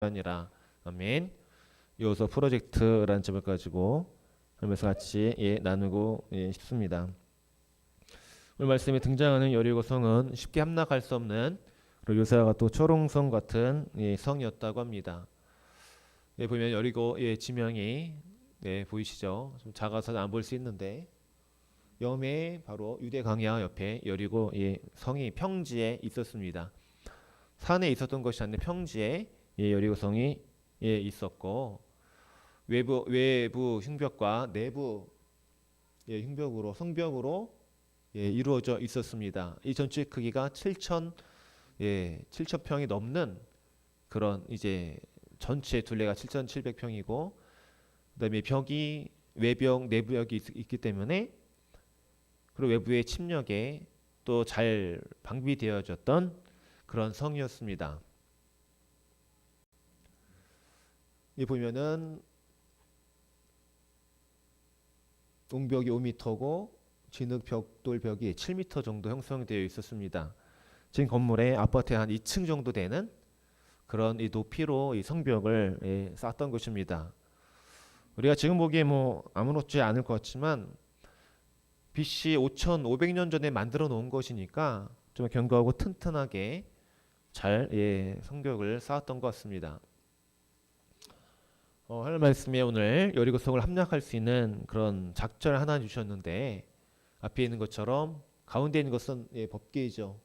아니라 아멘. 이어서 프로젝트라는 점을 가지고 하면서 같이 나누고 싶습니다. 오늘 말씀에 등장하는 여리고성은 쉽게 함락할 수 없는 그리고 요새와 또 초롱성 같은 성이었다고 합니다. 보면 여리고 지명이 보이시죠? 좀 작아서 안 볼 수 있는데 염해 바로 유대 강야 옆에 여리고 성이 평지에 있었습니다. 산에 있었던 것이 아니라 평지에 여리고성이 있었고 외부 흉벽과 내부 흉벽으로 성벽으로 이루어져 있었습니다. 이 전체 크기가 7,000평이 넘는 그런 이제 전체 둘레가 7,700평이고 그다음에 벽이 외벽 내부벽이 있기 때문에 그리고 외부의 침략에 또 잘 방비되어졌던 그런 성이었습니다. 이 보면은 옹벽이 5m고 진흙 벽돌벽이 7m 정도 형성되어 있었습니다. 지금 건물의 아파트의 한 2층 정도 되는 그런 이 높이로 이 성벽을 쌓았던 것입니다. 우리가 지금 보기에 뭐 아무렇지 않을 것 같지만 BC 5,500년 전에 만들어 놓은 것이니까 좀 견고하고 튼튼하게 잘 성벽을 쌓았던 것 같습니다. 하나님 말씀에 오늘 여리고성을 함락할 수 있는 그런 작전을 하나 주셨는데 앞에 있는 것처럼 가운데 있는 것은 법궤이죠.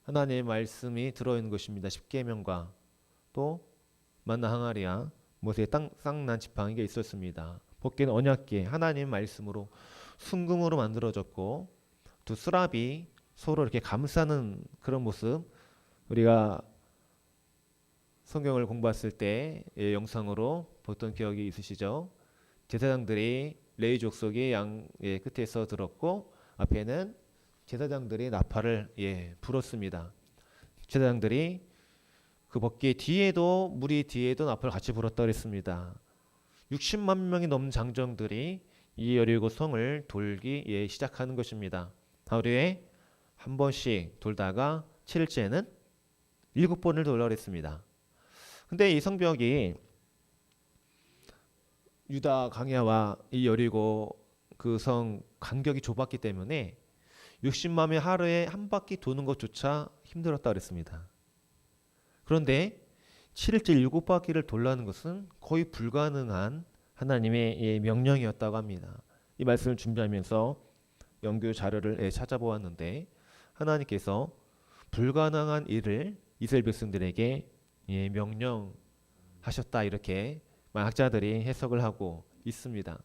하나님의 말씀이 들어있는 것입니다. 십계명과 또 만나 항아리와 모세의 쌍난 지팡이가 있었습니다. 법궤는 언약궤 하나님의 말씀으로 순금으로 만들어졌고 두 수랍이 서로 이렇게 감싸는 그런 모습 우리가 성경을 공부했을 때 영상으로 봤던 기억이 있으시죠? 제사장들이 레위 족속의 양 끝에서 들었고 앞에는 제사장들이 나팔을 불었습니다. 제사장들이 그 법궤 뒤에도 무리 뒤에도 나팔을 같이 불었다고 했습니다. 60만 명이 넘는 장정들이 이 여리고 성을 돌기 시작하는 것입니다. 하루에 한 번씩 돌다가 7일째는 7번을 돌라 그랬습니다. 근데 이 성벽이 유다 강야와 이 여리고 그 성 간격이 좁았기 때문에 60만 명 하루에 한 바퀴 도는 것조차 힘들었다 그랬습니다. 그런데 7일째 7바퀴를 돌라는 것은 거의 불가능한 하나님의 명령이었다고 합니다. 이 말씀을 준비하면서 연구 자료를 찾아보았는데 하나님께서 불가능한 일을 이스라엘 백성들에게 명령하셨다 이렇게 학자들이 해석을 하고 있습니다.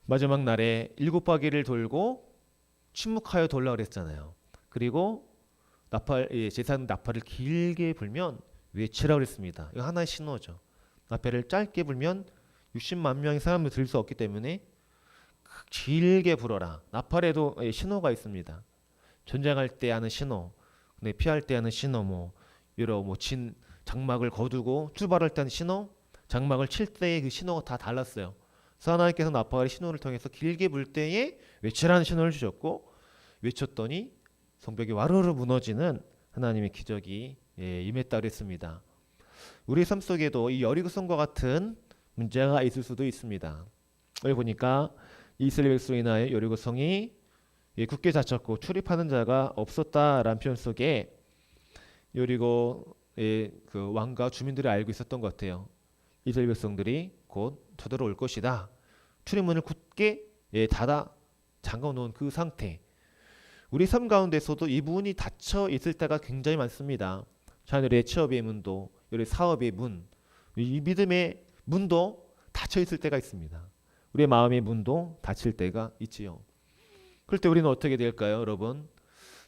마지막 날에 7바퀴를 돌고 침묵하여 돌라 그랬잖아요. 그리고 제사장 나팔을 길게 불면 외치라고 그랬습니다. 이거 하나의 신호죠. 나팔을 짧게 불면 60만 명의 사람을 들 수 없기 때문에 길게 불어라. 나팔에도 신호가 있습니다. 전쟁할 때 하는 신호, 피할 때 하는 신호, 장막을 거두고 출발할 때 하는 신호, 장막을 칠 때의 그 신호가 다 달랐어요. 그래서 하나님께서 나팔의 신호를 통해서 길게 불 때에 외치라는 신호를 주셨고 외쳤더니 성벽이 와르르 무너지는 하나님의 기적이 임했다고 했습니다. 우리 삶 속에도 이 여리고성과 같은 문제가 있을 수도 있습니다. 여기 보니까 이스라엘 백성이 인하여 여리고성이 굳게 닫혔고 출입하는 자가 없었다라는 표현 속에 여리고의 그 왕과 주민들이 알고 있었던 것 같아요. 이스라엘 백성들이 곧 쳐들어올 것이다. 출입문을 굳게 닫아 잠가 놓은 그 상태. 우리 삶 가운데서도 이 문이 닫혀 있을 때가 굉장히 많습니다. 자녀의 취업의 문도, 우리 사업의 문, 이 믿음의 문도 닫혀 있을 때가 있습니다. 우리의 마음의 문도 닫힐 때가 있지요. 그럴 때 우리는 어떻게 될까요, 여러분?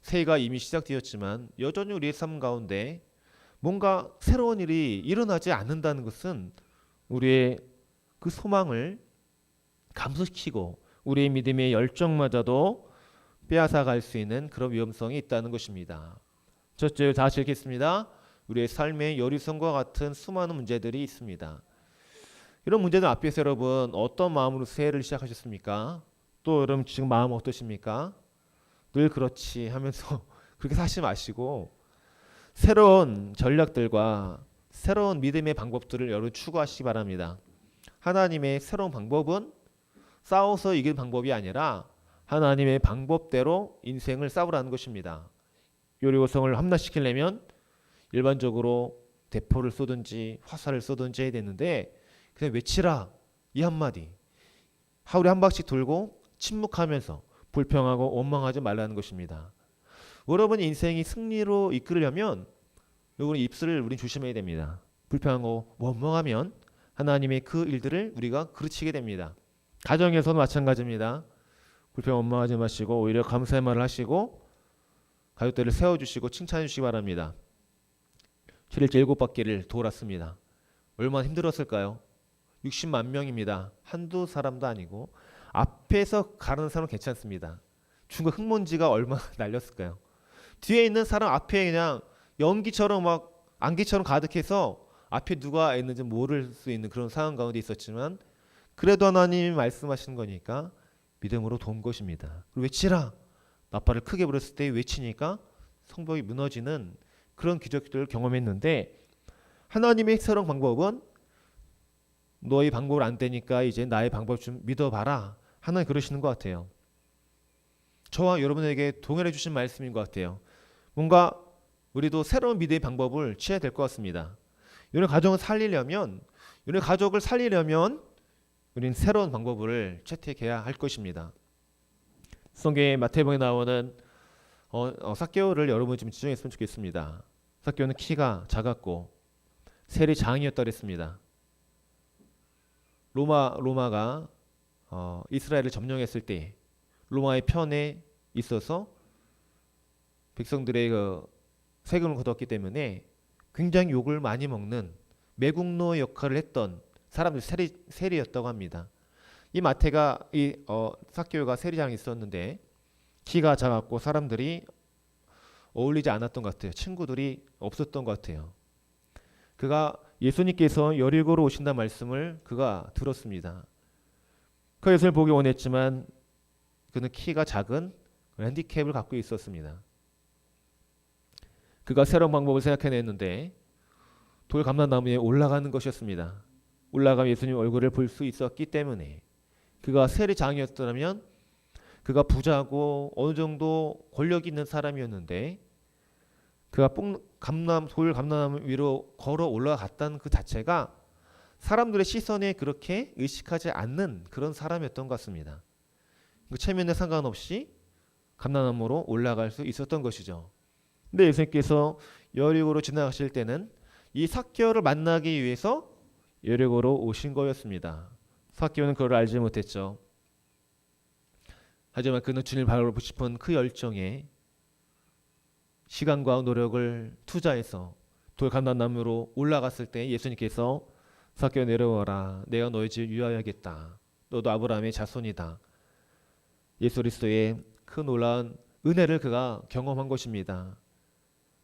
새해가 이미 시작되었지만 여전히 우리의 삶 가운데 뭔가 새로운 일이 일어나지 않는다는 것은 우리의 그 소망을 감소시키고 우리의 믿음의 열정마저도 빼앗아갈 수 있는 그런 위험성이 있다는 것입니다. 첫째, 다시 읽겠습니다. 우리의 삶의 여리성과 같은 수많은 문제들이 있습니다. 이런 문제들 앞에서 여러분 어떤 마음으로 새해를 시작하셨습니까? 또 여러분 지금 마음 어떠십니까? 늘 그렇지 하면서 그렇게 사시 마시고 새로운 전략들과 새로운 믿음의 방법들을 여러분 추구하시기 바랍니다. 하나님의 새로운 방법은 싸워서 이기는 방법이 아니라 하나님의 방법대로 인생을 싸우라는 것입니다. 여리고성을 함락시키려면 일반적으로 대포를 쏘든지 화살을 쏘든지 해야 되는데 그냥 외치라 이 한마디 하루에 한 바퀴 돌고 침묵하면서 불평하고 원망하지 말라는 것입니다. 여러분 인생이 승리로 이끌려면 여러분 입술을 우린 조심해야 됩니다. 불평하고 원망하면 하나님의 그 일들을 우리가 그르치게 됩니다. 가정에서는 마찬가지입니다. 불평 원망하지 마시고 오히려 감사의 말을 하시고 가족들을 세워주시고 칭찬해 주시기 바랍니다. 7일째 7바퀴를 돌았습니다. 얼마나 힘들었을까요? 60만 명입니다. 한두 사람도 아니고 앞에서 가는 사람은 괜찮습니다. 중국 흙먼지가 얼마나 날렸을까요? 뒤에 있는 사람 앞에 그냥 연기처럼 막 안개처럼 가득해서 앞에 누가 있는지 모를 수 있는 그런 상황 가운데 있었지만 그래도 하나님이 말씀하시는 거니까 믿음으로 돈 것입니다. 그리고 외치라. 나팔을 크게 불었을 때 외치니까 성벽이 무너지는 그런 기적들을 경험했는데 하나님의 새로운 방법은 너희 방법을 안 되니까 이제 나의 방법 좀 믿어봐라. 하나님 그러시는 것 같아요. 저와 여러분에게 동일해 주신 말씀인 것 같아요. 뭔가 우리도 새로운 믿음의 방법을 취해야 될 것 같습니다. 우리 가정을 살리려면 우리 가족을 살리려면 우리는 새로운 방법을 채택해야 할 것입니다. 성경의 마태복음에 나오는 삭개오를 여러분이 좀 지정했으면 좋겠습니다. 삭개오는 키가 작았고 세리장이었다 그랬습니다. 로마가 이스라엘을 점령했을 때 로마의 편에 있어서 백성들의 그 세금을 걷었기 때문에 굉장히 욕을 많이 먹는 매국노 역할을 했던 사람들 세리였다고 합니다. 이 마태가 삭개오가 세리장이 있었는데 키가 작았고 사람들이 어울리지 않았던 것 같아요. 친구들이 없었던 것 같아요. 그가 예수님께서 여리고로 오신다는 말씀을 그가 들었습니다. 그 예수를 보기 원했지만 그는 키가 작은 핸디캡을 갖고 있었습니다. 그가 새로운 방법을 생각해냈는데 돌 감람나무에 올라가는 것이었습니다. 올라가면 예수님 얼굴을 볼 수 있었기 때문에 그가 세리장이었다면 그가 부자고 어느 정도 권력이 있는 사람이었는데 그가 돌 감람나무 위로 걸어 올라갔다는 그 자체가 사람들의 시선에 그렇게 의식하지 않는 그런 사람이었던 것 같습니다. 그 체면에 상관없이 감람나무로 올라갈 수 있었던 것이죠. 근데 예수님께서 여리고로 지나가실 때는 이 삭개오를 만나기 위해서 여리고로 오신 거였습니다. 삭개오는 그걸 알지 못했죠. 하지만 그는 주님을 바라보고 싶은 그 열정에 시간과 노력을 투자해서 돌 감람나무로 올라갔을 때 예수님께서 삭개오 내려와라. 내가 너희 집 유하여야겠다. 너도 아브라함의 자손이다. 예수 그리스도의 그 놀라운 은혜를 그가 경험한 것입니다.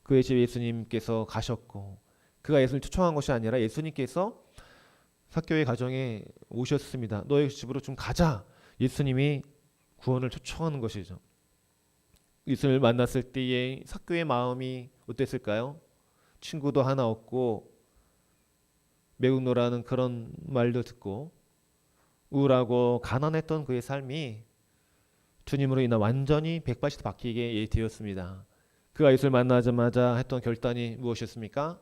그의 집에 예수님께서 가셨고 그가 예수를 초청한 것이 아니라 예수님께서 삭개오의 가정에 오셨습니다. 너희 집으로 좀 가자. 예수님이 구원을 초청하는 것이죠. 예수를 만났을 때의 삭개오의 마음이 어땠을까요? 친구도 하나 없고 매국노라는 그런 말도 듣고 우울하고 가난했던 그의 삶이 주님으로 인한 완전히 180도 바뀌게 되었습니다. 그가 예수를 만나자마자 했던 결단이 무엇이었습니까?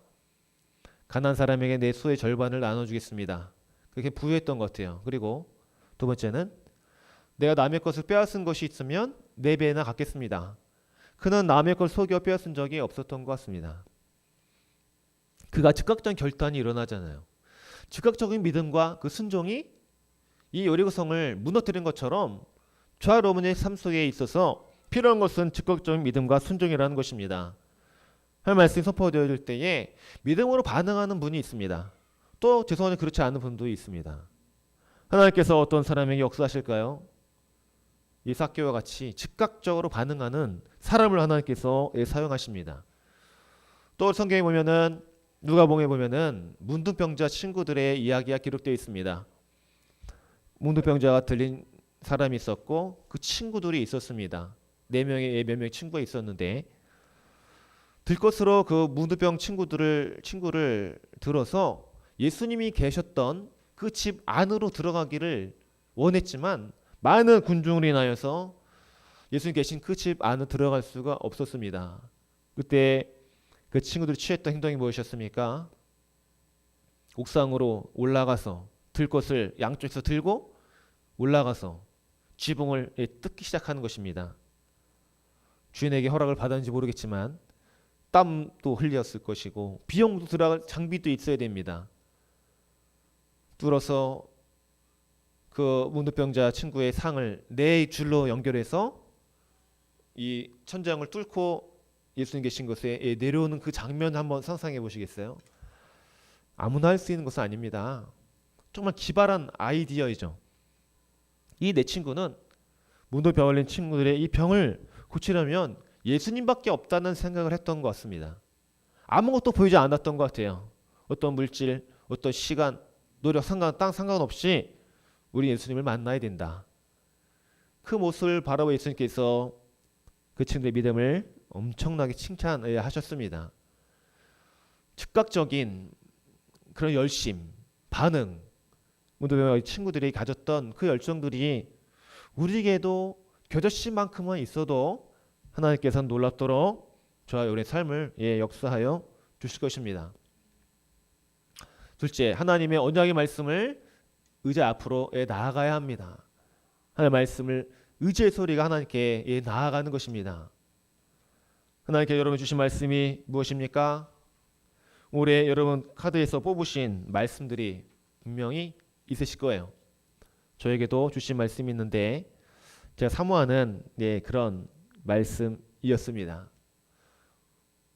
가난한 사람에게 내 수의 절반을 나눠주겠습니다. 그렇게 부유했던 것 같아요. 그리고 두 번째는 내가 남의 것을 빼앗은 것이 있으면 4배나 갚겠습니다. 그는 남의 걸 속여 빼앗은 적이 없었던 것 같습니다. 그가 즉각적인 결단이 일어나잖아요. 즉각적인 믿음과 그 순종이 이 여리고성을 무너뜨린 것처럼 저와 여러분의 삶 속에 있어서 필요한 것은 즉각적인 믿음과 순종이라는 것입니다. 하나님 말씀이 선포되어질 때에 믿음으로 반응하는 분이 있습니다. 또 죄송하지만 그렇지 않은 분도 있습니다. 하나님께서 어떤 사람에게 역사하실까요? 이 삭개오와 같이 즉각적으로 반응하는 사람을 하나님께서 사용하십니다. 또 성경에 보면은 누가복음에 보면은 문둥병자 친구들의 이야기가 기록되어 있습니다. 문둥병자가 들린 사람이 있었고 그 친구들이 있었습니다. 4명의 몇 명의 친구가 있었는데 들것으로 그 문둥병 친구를 들어서 예수님이 계셨던 그 집 안으로 들어가기를 원했지만 많은 군중으로 인하여서 예수님 계신 그 집 안으로 들어갈 수가 없었습니다. 그때 그 친구들이 취했던 행동이 무엇이었습니까? 옥상으로 올라가서 들것을 양쪽에서 들고 올라가서 지붕을 뜯기 시작하는 것입니다. 주인에게 허락을 받았는지 모르겠지만 땀도 흘렸을 것이고 비용도 들어갈 장비도 있어야 됩니다. 뚫어서 그 문둥병자 친구의 상을 네 줄로 연결해서 이 천장을 뚫고 예수님 계신 곳에 내려오는 그 장면 한번 상상해 보시겠어요? 아무나 할 수 있는 것은 아닙니다. 정말 기발한 아이디어이죠. 이 내 친구는 문둥병 걸린 친구들의 이 병을 고치려면 예수님밖에 없다는 생각을 했던 것 같습니다. 아무것도 보이지 않았던 것 같아요. 어떤 물질, 어떤 시간, 노력 상관없이 우리 예수님을 만나야 된다. 그 모습을 바라보 예수님께서 그 친구들의 믿음을 엄청나게 칭찬하셨습니다. 즉각적인 그런 열심, 반응, 문둥병 친구들이 가졌던 그 열정들이 우리에게도 겨자씨만큼만 있어도 하나님께서는 놀랍도록 저와 여러분의 삶을 역사하여 주실 것입니다. 둘째, 하나님의 언약의 말씀을 의자 앞으로 나아가야 합니다. 하나님의 말씀을 의지의 소리가 하나님께 나아가는 것입니다. 하나님께 여러분 주신 말씀이 무엇입니까? 올해 여러분 카드에서 뽑으신 말씀들이 분명히 있으실 거예요. 저에게도 주신 말씀이 있는데 제가 사모하는 그런 말씀이었습니다.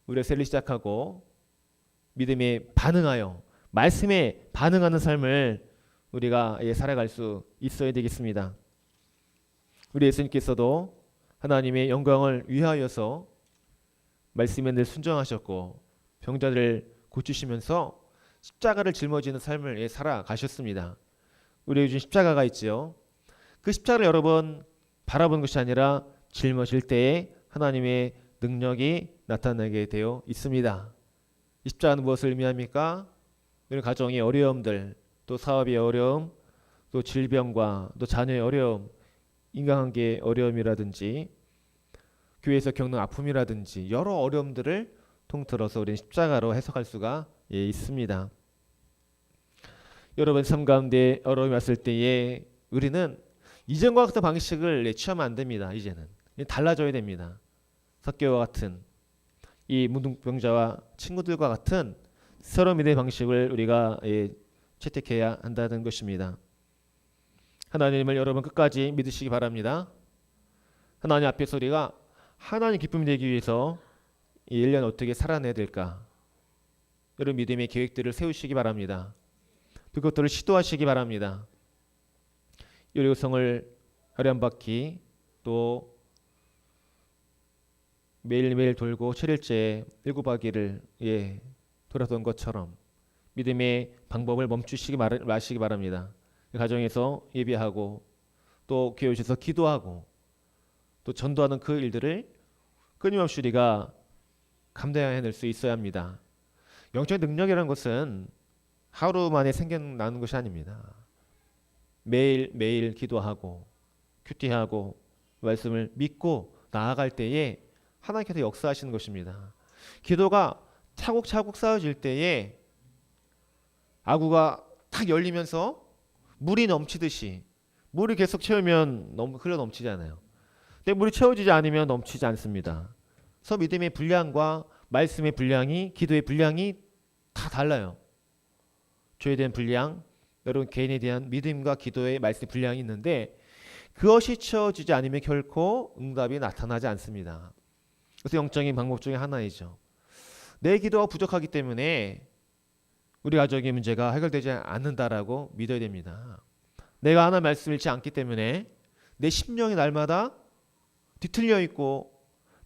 우리가 셀리 시작하고 믿음에 반응하여 말씀에 반응하는 삶을 우리가 살아갈 수 있어야 되겠습니다. 우리 예수님께서도 하나님의 영광을 위하여서 말씀에 늘 순종하셨고 병자들을 고치시면서 십자가를 짊어지는 삶을 살아가셨습니다. 우리에게 주신 십자가가 있지요. 그 십자가를 여러 번 바라보는 것이 아니라 짊어질 때에 하나님의 능력이 나타나게 되어 있습니다. 이 십자가는 무엇을 의미합니까? 우리 가정의 어려움들, 또 사업의 어려움, 또 질병과 또 자녀의 어려움, 인간관계의 어려움이라든지 교회에서 겪는 아픔이라든지 여러 어려움들을 통틀어서 우리는 십자가로 해석할 수가 있습니다. 여러분 삶 가운데 어려움이 왔을 때에 우리는 이전과 같은 방식을 취하면 안 됩니다. 이제는 달라져야 됩니다. 삭개와 같은 이 문둥병자와 친구들과 같은 새로운 믿음의 방식을 우리가 채택해야 한다는 것입니다. 하나님을 여러분 끝까지 믿으시기 바랍니다. 하나님 앞에서 우리가 하나님 기쁨이 되기 위해서 이 1년 어떻게 살아내야 될까? 여러분 믿음의 계획들을 세우시기 바랍니다. 그것들을 시도하시기 바랍니다. 요리성을 하루 한 바퀴 또 매일매일 돌고 7일째 7바퀴를 돌았던 것처럼 믿음의 방법을 멈추시기 마시기 바랍니다. 가정에서 예배하고 또 교회 오셔서 기도하고 또 전도하는 그 일들을 끊임없이 우리가 감당해낼 수 있어야 합니다. 영적인 능력이라는 것은 하루 만에 생겨나는 것이 아닙니다. 매일 기도하고 큐티하고 말씀을 믿고 나아갈 때에 하나님께서 역사하시는 것입니다. 기도가 차곡차곡 쌓여질 때에 아구가 탁 열리면서 물이 넘치듯이 물이 계속 채우면 흘러 넘치잖아요. 근데 물이 채워지지 않으면 넘치지 않습니다. 그래서 믿음의 분량과 말씀의 분량이 기도의 분량이 다 달라요. 저에 대한 분량, 여러분 개인에 대한 믿음과 기도의 말씀의 분량이 있는데 그것이 채워지지 않으면 결코 응답이 나타나지 않습니다. 그래서 영적인 방법 중에 하나이죠. 내 기도가 부족하기 때문에 우리 가정의 문제가 해결되지 않는다라고 믿어야 됩니다. 내가 하나님 말씀을 읽지 않기 때문에 내 심령이 날마다 뒤틀려 있고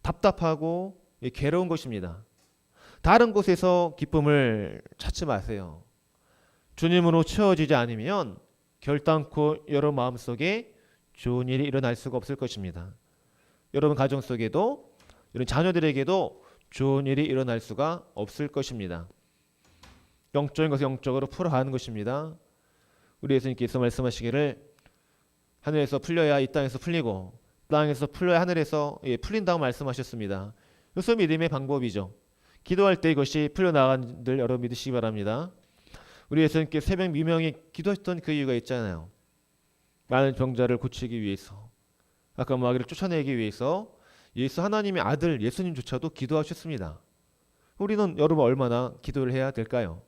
답답하고 괴로운 것입니다. 다른 곳에서 기쁨을 찾지 마세요. 주님으로 채워지지 않으면 결단코 여러분 마음속에 좋은 일이 일어날 수가 없을 것입니다. 여러분 가정 속에도 여러분 자녀들에게도 좋은 일이 일어날 수가 없을 것입니다. 영적인 것을 영적으로 풀어가는 것입니다. 우리 예수님께서 말씀하시기를 하늘에서 풀려야 이 땅에서 풀리고 땅에서 풀려야 하늘에서 풀린다고 말씀하셨습니다. 이것은 믿음의 방법이죠. 기도할 때 이것이 풀려나가는 줄 여러분 믿으시기 바랍니다. 우리 예수님께서 새벽 미명에 기도했던 그 이유가 있잖아요. 많은 병자를 고치기 위해서, 아까 마귀를 쫓아내기 위해서 예수 하나님의 아들 예수님조차도 기도하셨습니다. 우리는 여러분 얼마나 기도를 해야 될까요?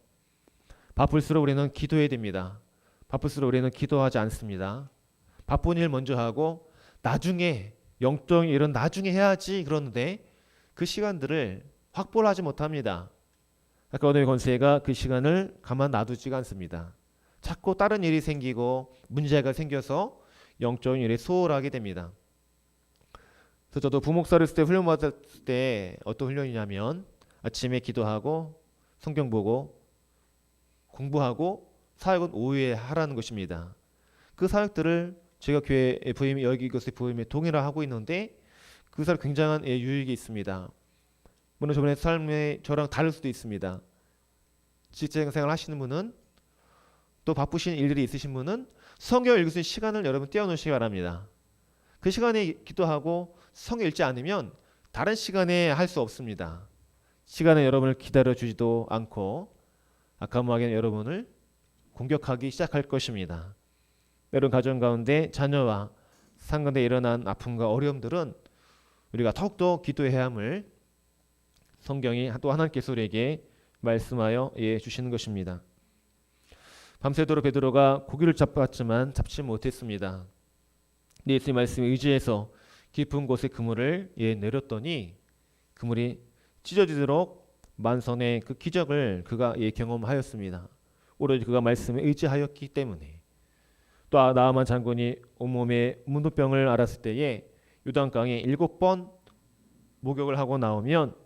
바쁠수록 우리는 기도해야 됩니다. 바쁠수록 우리는 기도하지 않습니다. 바쁜 일 먼저 하고 나중에 영적인 일은 나중에 해야지 그러는데 그 시간들을 확보를 하지 못합니다. 아까 어둠의 권세가 그 시간을 가만 놔두지가 않습니다. 자꾸 다른 일이 생기고 문제가 생겨서 영적인 일이 소홀하게 됩니다. 그래서 저도 부목사를 했을 때 훈련 받을 때 어떤 훈련이냐면 아침에 기도하고 성경 보고 공부하고 사역은 오후에 하라는 것입니다. 그 사역들을 제가 교회 부임 여기 이것의 부임에 동의를 하고 있는데 그 사역 굉장한 유익이 있습니다. 물론 저번에 삶에 저랑 다를 수도 있습니다. 직장생활 하시는 분은 또 바쁘신 일들이 있으신 분은 성경 읽을 수 있는 시간을 여러분 떼어놓으시기 바랍니다. 그 시간에 기도하고 성경 읽지 않으면 다른 시간에 할 수 없습니다. 시간에 여러분을 기다려주지도 않고 악한 여러분을 공격하기 시작할 것입니다. 여러분 가정 가운데 자녀와 상관에 일어난 아픔과 어려움들은 우리가 더욱더 기도해야 함을 성경이 또 하나님께서 우리에게 말씀하여 주시는 것입니다. 밤새도록 베드로가 고기를 잡았지만 잡지 못했습니다. 예수님 말씀에 의지해서 깊은 곳에 그물을 내렸더니 그물이 찢어지도록 만선의 그 기적을 그가 경험하였습니다. 오로지 그가 말씀에 의지하였기 때문에. 또 나아만 장군이 온몸에 문둥병을 앓았을 때에 요단강에 7번 목욕을 하고 나오면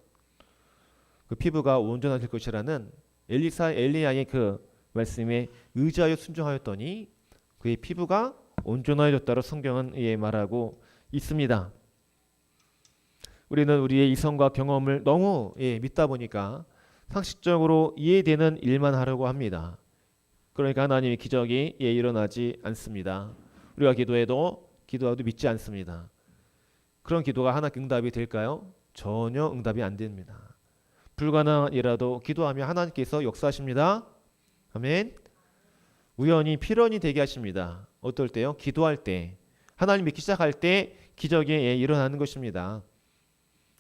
그 피부가 온전해질 것이라는 엘리야의 그 말씀에 의지하여 순종하였더니 그의 피부가 온전해졌다고 성경은 말하고 있습니다. 우리는 우리의 이성과 경험을 너무 믿다 보니까 상식적으로 이해되는 일만 하려고 합니다. 그러니까 하나님의 기적이 일어나지 않습니다. 우리가 기도해도 믿지 않습니다. 그런 기도가 하나 응답이 될까요? 전혀 응답이 안 됩니다. 불가능한 일이라도 기도하면 하나님께서 역사하십니다. 아멘. 우연히 필연이 되게 하십니다. 어떨 때요? 기도할 때, 하나님 믿기 시작할 때 기적이 일어나는 것입니다.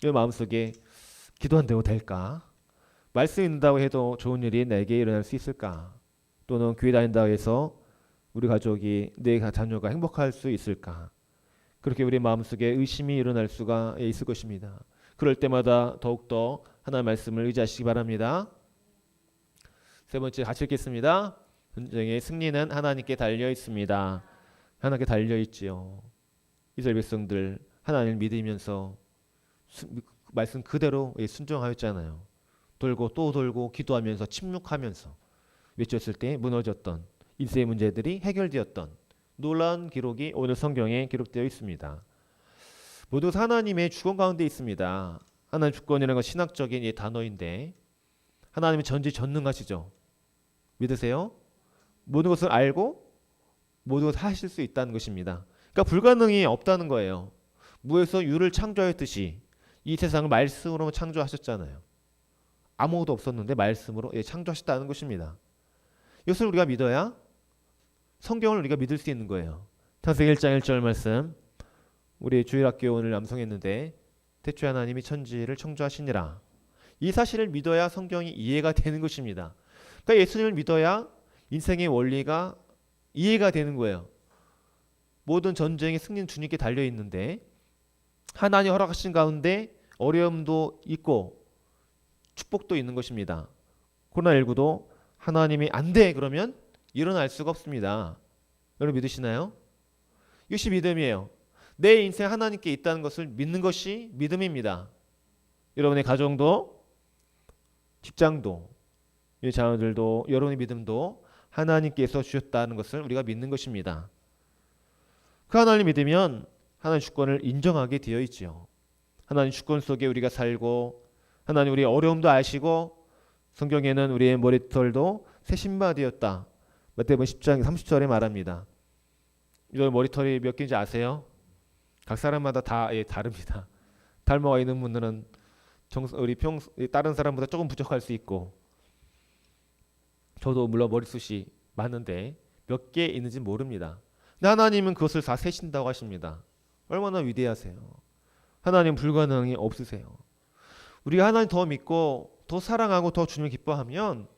이 마음속에 기도한다고 될까? 말씀 읽는다고 해도 좋은 일이 내게 일어날 수 있을까? 또는 교회 다닌다고 해서 우리 가족이 내 자녀가 행복할 수 있을까? 그렇게 우리 마음속에 의심이 일어날 수가 있을 것입니다. 그럴 때마다 더욱더 하나님의 말씀을 의지하시기 바랍니다. 세 번째 같이 읽겠습니다. 전쟁의 승리는 하나님께 달려 있습니다. 하나님께 달려 있지요. 이스라엘 백성들 하나님을 믿으면서 말씀 그대로 순종하였잖아요. 돌고 또 돌고 기도하면서 침묵하면서 외쳤을 때 무너졌던 인생의 문제들이 해결되었던 놀라운 기록이 오늘 성경에 기록되어 있습니다. 모두 하나님의 주권 가운데 있습니다. 하나님 주권이라는 건 신학적인 단어인데 하나님은 전지전능하시죠. 믿으세요? 모든 것을 알고 모든 것을 하실 수 있다는 것입니다. 그러니까 불가능이 없다는 거예요. 무에서 유를 창조하였듯이 이 세상을 말씀으로 창조하셨잖아요. 아무것도 없었는데 말씀으로 창조하셨다는 것입니다. 이것을 우리가 믿어야 성경을 우리가 믿을 수 있는 거예요. 창세기 1장 1절 말씀, 우리 주일학교 오늘 암송했는데 태초에 하나님이 천지를 창조하시니라. 이 사실을 믿어야 성경이 이해가 되는 것입니다. 그러니까 예수님을 믿어야 인생의 원리가 이해가 되는 거예요. 모든 전쟁의 승리는 주님께 달려 있는데 하나님 허락하신 가운데 어려움도 있고 축복도 있는 것입니다. 코로나19도 하나님이 안 돼 그러면 일어날 수가 없습니다. 여러분 믿으시나요? 이것이 믿음이에요. 내 인생 하나님께 있다는 것을 믿는 것이 믿음입니다. 여러분의 가정도 직장도 이 자녀들도 여러분의 믿음도 하나님께서 주셨다는 것을 우리가 믿는 것입니다. 그 하나님 믿으면 하나님 주권을 인정하게 되어 있지요. 하나님 주권 속에 우리가 살고 하나님 우리의 어려움도 아시고 성경에는 우리의 머리털도 새 신바가 되었다. 마태복음 10장 30절에 말합니다. 이 머리털이 몇 개인지 아세요? 각 사람마다 다 다릅니다. 탈모가 있는 분들은 우리 다른 사람보다 조금 부족할 수 있고, 저도 물론 머리숱이 많은데 몇 개 있는지 모릅니다. 근데 하나님은 그것을 다 세신다고 하십니다. 얼마나 위대하세요. 하나님 불가능이 없으세요. 우리가 하나님 더 믿고 더 사랑하고 더 주님을 기뻐하면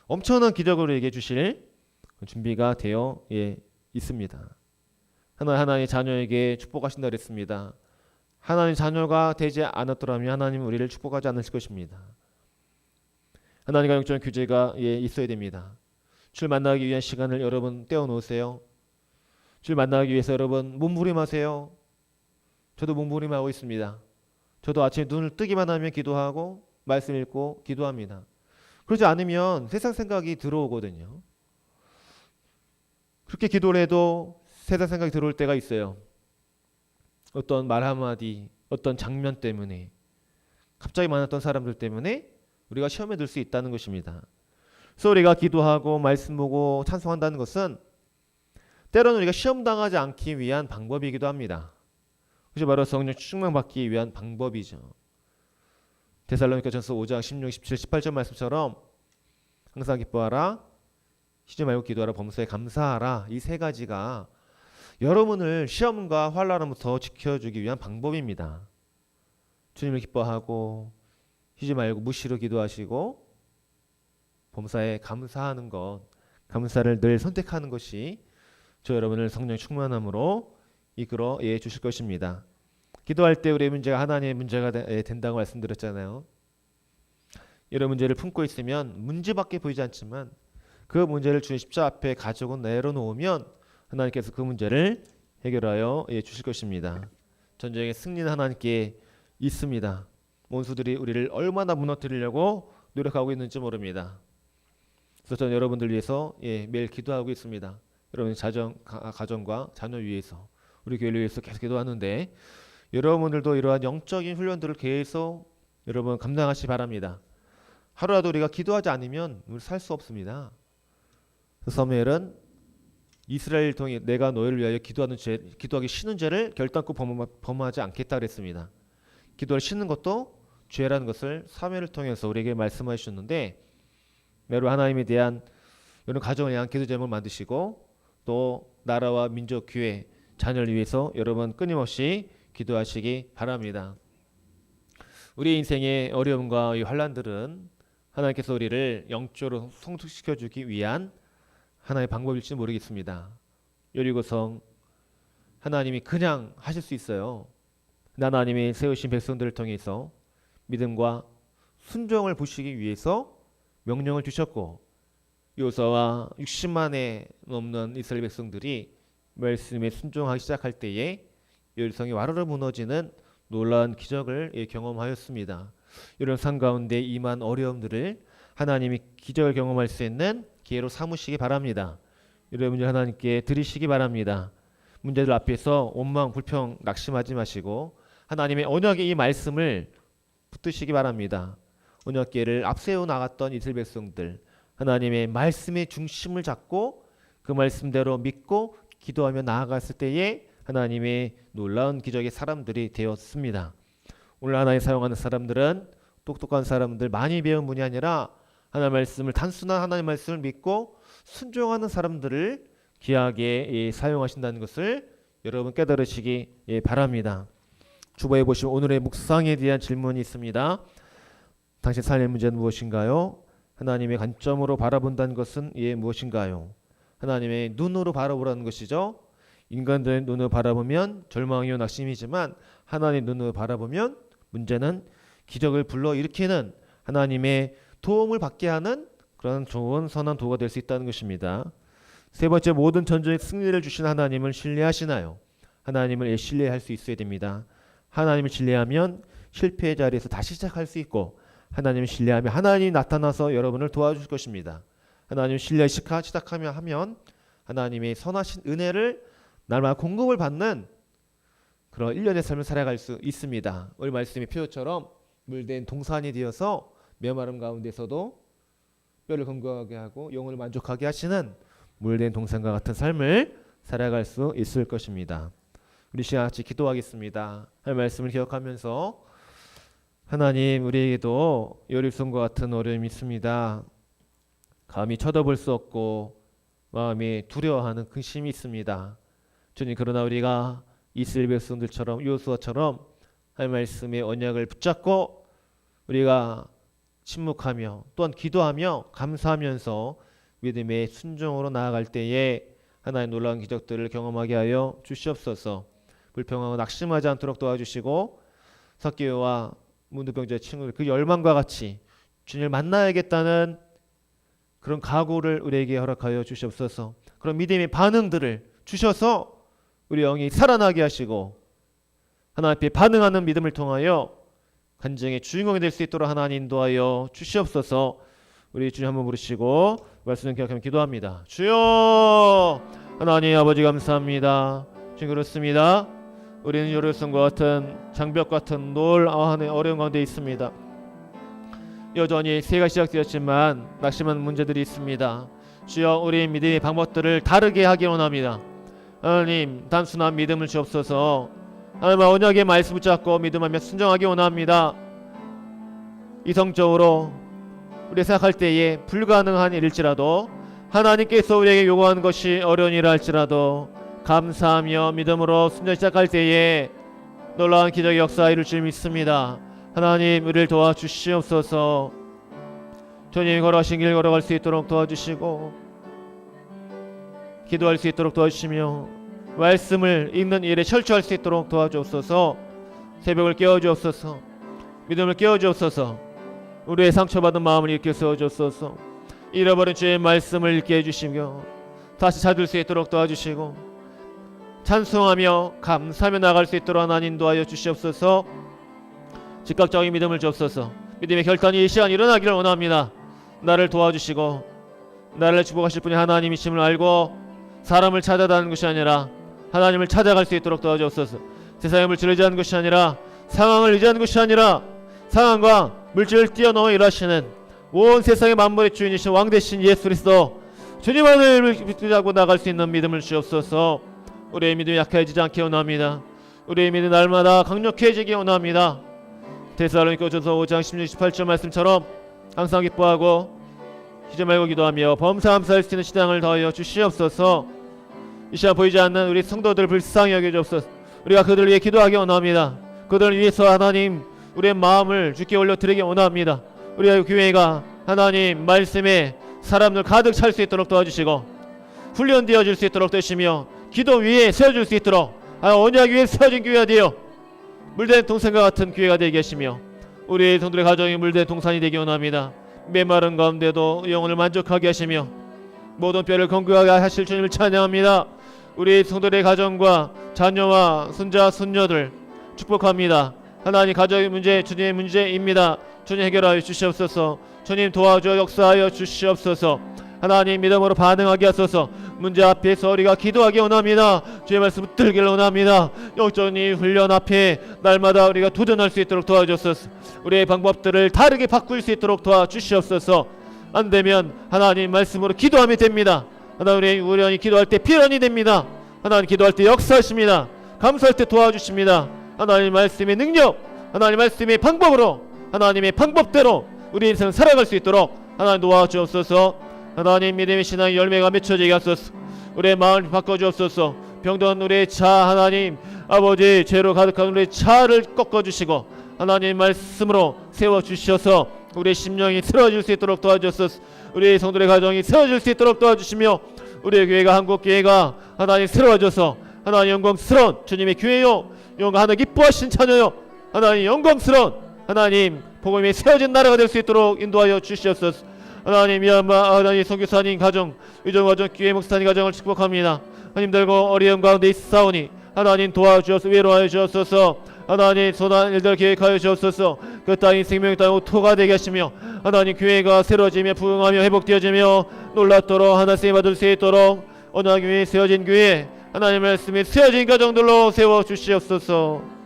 엄청난 기적을 우리에게 주실 준비가 되어 있습니다. 하나님의 자녀에게 축복하신다 그랬습니다. 하나님 자녀가 되지 않았더라면 하나님은 우리를 축복하지 않으실 것입니다. 하나님과 영적인 교제가 있어야 됩니다. 주를 만나기 위한 시간을 여러분 떼어놓으세요. 주를 만나기 위해서 여러분 몸부림하세요. 저도 몸부림하고 있습니다. 저도 아침에 눈을 뜨기만 하면 기도하고 말씀 읽고 기도합니다. 그러지 않으면 세상 생각이 들어오거든요. 그렇게 기도를 해도 세상 생각이 들어올 때가 있어요. 어떤 말 한마디, 어떤 장면 때문에, 갑자기 만났던 사람들 때문에 우리가 시험에 들 수 있다는 것입니다. 그래서 우리가 기도하고 말씀 보고 찬송한다는 것은 때로는 우리가 시험당하지 않기 위한 방법이기도 합니다. 그것이 바로 성령 충만받기 위한 방법이죠. 데살로니가전서 5장 16, 17, 18절 말씀처럼 항상 기뻐하라, 쉬지 말고 기도하라, 범사에 감사하라, 이 세 가지가 여러분을 시험과 환난으로부터 지켜주기 위한 방법입니다. 주님을 기뻐하고 쉬지 말고 무시로 기도하시고 범사에 감사하는 것, 감사를 늘 선택하는 것이 저 여러분을 성령의 충만함으로 이끌어 주실 것입니다. 기도할 때 우리의 문제가 하나님의 문제가 된다고 말씀드렸잖아요. 이런 문제를 품고 있으면 문제밖에 보이지 않지만 그 문제를 주님 십자가 앞에 가지고 내려놓으면 하나님께서 그 문제를 해결하여 주실 것입니다. 전쟁의 승리는 하나님께 있습니다. 원수들이 우리를 얼마나 무너뜨리려고 노력하고 있는지 모릅니다. 그래서 저는 여러분들 위해서 매일 기도하고 있습니다. 여러분 가정과 자녀 위해서, 우리 교회를 위해서 계속 기도하는데 여러분들도 이러한 영적인 훈련들을 계속 여러분 감당하시기 바랍니다. 하루라도 우리가 기도하지 않으면 우리 살 수 없습니다. 사무엘은 이스라엘 통해 내가 너희를 위하여 기도하기 쉬는 죄를 결단코 범하지 않겠다 그랬습니다. 기도를 쉬는 것도 죄라는 것을 사무엘을 통해서 우리에게 말씀해 주셨는데, 매로 하나님에 대한 이런 가정을 향한 기도 제목을 만드시고 또 나라와 민족, 교회, 자녀를 위해서 여러분 끊임없이 기도하시기 바랍니다. 우리 인생의 어려움과 이 환난들은 하나님께서 우리를 영적으로 성숙시켜주기 위한 하나의 방법일지 모르겠습니다. 여리고성 하나님이 그냥 하실 수 있어요. 하나님이 세우신 백성들을 통해서 믿음과 순종을 보시기 위해서 명령을 주셨고, 요사와 60만에 넘는 이스라엘 백성들이 말씀에 순종하기 시작할 때에 여리고성이 와르르 무너지는 놀라운 기적을 경험하였습니다. 이런 삶 가운데 임한 어려움들을 하나님이 기적을 경험할 수 있는 기회로 삼으시기 바랍니다. 여러분들 하나님께 드리시기 바랍니다. 문제들 앞에서 원망, 불평, 낙심하지 마시고 하나님의 언약의 이 말씀을 붙드시기 바랍니다. 언약궤를 앞세워 나갔던 이스라엘 백성들, 하나님의 말씀의 중심을 잡고 그 말씀대로 믿고 기도하며 나아갔을 때에 하나님의 놀라운 기적의 사람들이 되었습니다. 오늘 하나님 사용하는 사람들은 똑똑한 사람들, 많이 배운 분이 아니라 하나님 말씀을, 단순한 하나님 말씀을 믿고 순종하는 사람들을 귀하게 사용하신다는 것을 여러분 깨달으시기 바랍니다. 주보에 보시면 오늘의 묵상에 대한 질문이 있습니다. 당신 삶의 문제는 무엇인가요? 하나님의 관점으로 바라본다는 것은 무엇인가요? 하나님의 눈으로 바라보라는 것이죠. 인간들의 눈으로 바라보면 절망이요 낙심이지만 하나님의 눈으로 바라보면 문제는 기적을 불러일으키는 하나님의 도움을 받게 하는 그런 좋은 선한 도구가 될 수 있다는 것입니다. 세 번째, 모든 전쟁의 승리를 주신 하나님을 신뢰하시나요? 하나님을 신뢰할 수 있어야 됩니다. 하나님을 신뢰하면 실패의 자리에서 다시 시작할 수 있고, 하나님을 신뢰하면 하나님이 나타나서 여러분을 도와줄 것입니다. 하나님을 신뢰 시작하면 하나님의 선하신 은혜를 날마다 공급을 받는 그런 일련의 삶을 살아갈 수 있습니다. 오늘 말씀의 표처럼 물된 동산이 되어서 메마름 가운데서도 뼈를 건강하게 하고 영혼을 만족하게 하시는 물된 동산과 같은 삶을 살아갈 수 있을 것입니다. 우리 시간 같이 기도하겠습니다. 할 말씀을 기억하면서 하나님, 우리에게도 여립선과 같은 어려움이 있습니다. 감히 쳐다볼 수 없고 마음이 두려워하는 근심이 있습니다. 주님, 그러나 우리가 이스라엘 백성들처럼 요수아처럼 할 말씀의 언약을 붙잡고 우리가 침묵하며 또한 기도하며 감사하면서 믿음의 순종으로 나아갈 때에 하나님의 놀라운 기적들을 경험하게 하여 주시옵소서. 불평하고 낙심하지 않도록 도와주시고 삭개오와 문둥병자의 친구들 그 열망과 같이 주님을 만나야겠다는 그런 각오를 우리에게 허락하여 주시옵소서. 그런 믿음의 반응들을 주셔서 우리 영이 살아나게 하시고 하나님 앞에 반응하는 믿음을 통하여 간증의 주인공이 될 수 있도록 하나님 인도하여 주시옵소서. 우리 주님 한번 부르시고 말씀을 기억하며 기도합니다. 주여, 하나님 아버지 감사합니다. 주님, 그렇습니다. 우리는 여리고성과 같은 장벽 같은 놀라운 어려운 가운데 있습니다. 여전히 새해가 시작되었지만 낙심한 문제들이 있습니다. 주여, 우리 믿음의 방법들을 다르게 하기 원합니다. 하나님, 단순한 믿음을 주옵소서. 하나님 언약의 말씀 붙잡고 믿음하며 순종하기 원합니다. 이성적으로 우리 생각할 때에 불가능한 일일지라도 하나님께서 우리에게 요구하는 것이 어려운 일이라 할지라도 감사하며 믿음으로 순종 시작할 때에 놀라운 기적의 역사 이룰 줄 믿습니다. 하나님, 우리를 도와주시옵소서. 주님 걸어가신 길 걸어갈 수 있도록 도와주시고 기도할 수 있도록 도와주시며 말씀을 읽는 일에 철저할 수 있도록 도와주옵소서. 새벽을 깨워주옵소서. 믿음을 깨워주옵소서. 우리의 상처받은 마음을 일으켜 세워주옵소서. 잃어버린 주의 말씀을 읽게 해주시며 다시 찾을 수 있도록 도와주시고 찬송하며 감사하며 나갈 수 있도록 하나님 인도하여 주시옵소서. 즉각적인 믿음을 주옵소서. 믿음의 결단이 이 시간 일어나기를 원합니다. 나를 도와주시고 나를 축복하실 분이 하나님이심을 알고 사람을 찾아다니는 것이 아니라 하나님을 찾아갈 수 있도록 도와주옵소서. 세상의 물질을 의지하는 것이 아니라 상황을 의지하는 것이 아니라 상황과 물질을 뛰어넘어 일하시는 온 세상의 만물의 주인이신 왕 되신 예수 그리스도 주님만을 붙잡고 나갈 수 있는 믿음을 주옵소서. 우리의 믿음이 약해지지 않게 원합니다. 우리의 믿음이 날마다 강력해지기 원합니다. 데살로니가전서 5장 16, 18절 말씀처럼 항상 기뻐하고 쉬지 말고 기도하며 범사 감사할 수 있는 신앙을 더하여 주시옵소서. 이 시간 보이지 않는 우리 성도들 불쌍히 여겨주옵소서. 우리가 그들을 위해 기도하기 원합니다. 그들을 위해서 하나님 우리의 마음을 주께 올려드리기 원합니다. 우리의 교회가 하나님 말씀에 사람들 가득 찰 수 있도록 도와주시고 훈련되어질 수 있도록 되시며 기도 위에 세워줄 수 있도록 언약 위에 세워진 교회가 되어 물된 동산과 같은 교회가 되게 하시며 우리의 성도의 가정이 물된 동산이 되기 원합니다. 메마른 가운데도 영혼을 만족하게 하시며 모든 뼈를 건강하게 하실 주님을 찬양합니다. 우리 성도의 가정과 자녀와 손자 손녀들 축복합니다. 하나님, 가정의 문제 주님의 문제입니다. 주님 해결하여 주시옵소서. 주님 도와줘 역사하여 주시옵소서. 하나님 믿음으로 반응하게 하소서. 문제 앞에서 우리가 기도하기 원합니다. 주의 말씀 붙들기를 원합니다. 영적인 훈련 앞에 날마다 우리가 도전할 수 있도록 도와주옵소서. 우리의 방법들을 다르게 바꿀 수 있도록 도와주시옵소서. 안되면 하나님 말씀으로 기도하면 됩니다. 하나님, 우리 우연히 기도할 때 필연이 됩니다. 하나님 기도할 때 역사하십니다. 감사할 때 도와주십니다. 하나님 말씀의 능력, 하나님 말씀의 방법으로, 하나님의 방법대로 우리 인생 살아갈 수 있도록 하나님 도와주옵소서. 하나님 믿음의 신앙의 열매가 맺혀지게 하소서. 우리의 마음을 바꿔주옵소서. 병든 우리의 차 하나님 아버지 죄로 가득한 우리의 차를 꺾어주시고 하나님 말씀으로 세워주셔서 우리의 심령이 새로워질 수 있도록 도와주옵소서. 우리의 성도의 가정이 새로워질 수 있도록 도와주시며 우리의 교회가 한국교회가 하나님 새로워져서 하나님 영광스러운 주님의 교회요 영광 하나 기뻐하신 자녀요 하나님 영광스러운 하나님 복음이 세워진 나라가 될 수 있도록 인도하여 주시옵소서. 하나님 하나님 선교사님 가정 의정가정 교회 목사님 가정을 축복합니다. 하나님들과 어려움 가운데 있사오니 하나님 도와주셔서 위로하여 주옵소서. 하나님 선한 일들 계획하여 주옵소서. 그 땅이 생명의 땅 토가 되게 하시며 하나님 교회가 새로워지며 부흥하며 회복되어지며 놀랍도록 하나님 받을 수 있도록 언약 위에 세워진 교회 하나님 말씀에 세워진 가정들로 세워주시옵소서.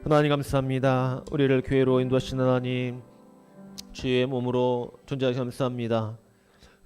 하나님 감사합니다. 우리를 교회로 인도하시는 하나님, 주의 몸으로 존재하시 감사합니다.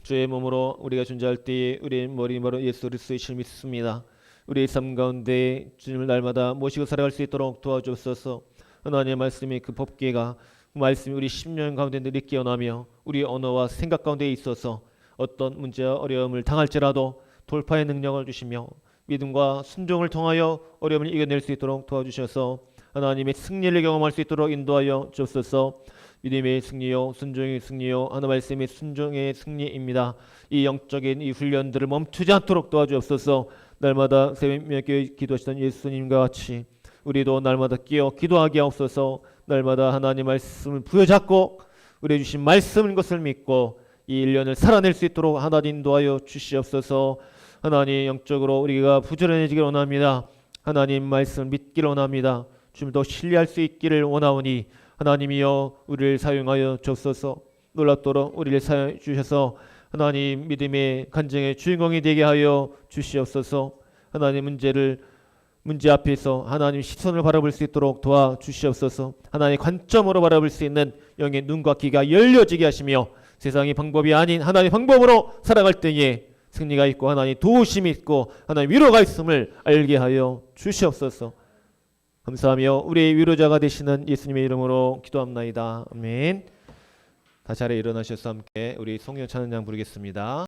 주의 몸으로 우리가 존재할 때에 우리의 머리로 예수 그리스도의 이름을 믿습니다. 우리의 삶 가운데 주님을 날마다 모시고 살아갈 수 있도록 도와주옵소서. 하나님의 말씀이 그 법궤가 그 말씀이 우리 심령 가운데 늘 깨어나며 우리 언어와 생각 가운데 있어서 어떤 문제와 어려움을 당할지라도 돌파의 능력을 주시며 믿음과 순종을 통하여 어려움을 이겨낼 수 있도록 도와주셔서 하나님의 승리를 경험할 수 있도록 인도하여 주옵소서. 믿음의 승리요, 순종의 승리요, 하나님의 말씀의 순종의 승리입니다. 이 영적인 이 훈련들을 멈추지 않도록 도와주옵소서. 날마다 새벽에 기도하시던 예수님과 같이 우리도 날마다 깨어 기도하게 하옵소서. 날마다 하나님 말씀을 부여잡고 우리 주신 말씀인 것을 믿고 이 1년을 살아낼 수 있도록 하나님 인도하여 주시옵소서. 하나님 영적으로 우리가 부지런해지기를 원합니다. 하나님 말씀을 믿기를 원합니다. 좀 더 신뢰할 수 있기를 원하오니 하나님이여 우리를 사용하여 주옵소서. 놀랍도록 우리를 사용해 주셔서 하나님 믿음의 간증의 주인공이 되게 하여 주시옵소서. 하나님 문제 앞에서 하나님 시선을 바라볼 수 있도록 도와주시옵소서. 하나님의 관점으로 바라볼 수 있는 영의 눈과 귀가 열려지게 하시며 세상의 방법이 아닌 하나님의 방법으로 살아갈 때에 승리가 있고 하나님 도우심이 있고 하나님 위로가 있음을 알게 하여 주시옵소서. 감사하며 우리의 위로자가 되시는 예수님의 이름으로 기도합나이다. 아멘. 다시 아래 일어나셔서 함께 우리 성령 찬양장 부르겠습니다.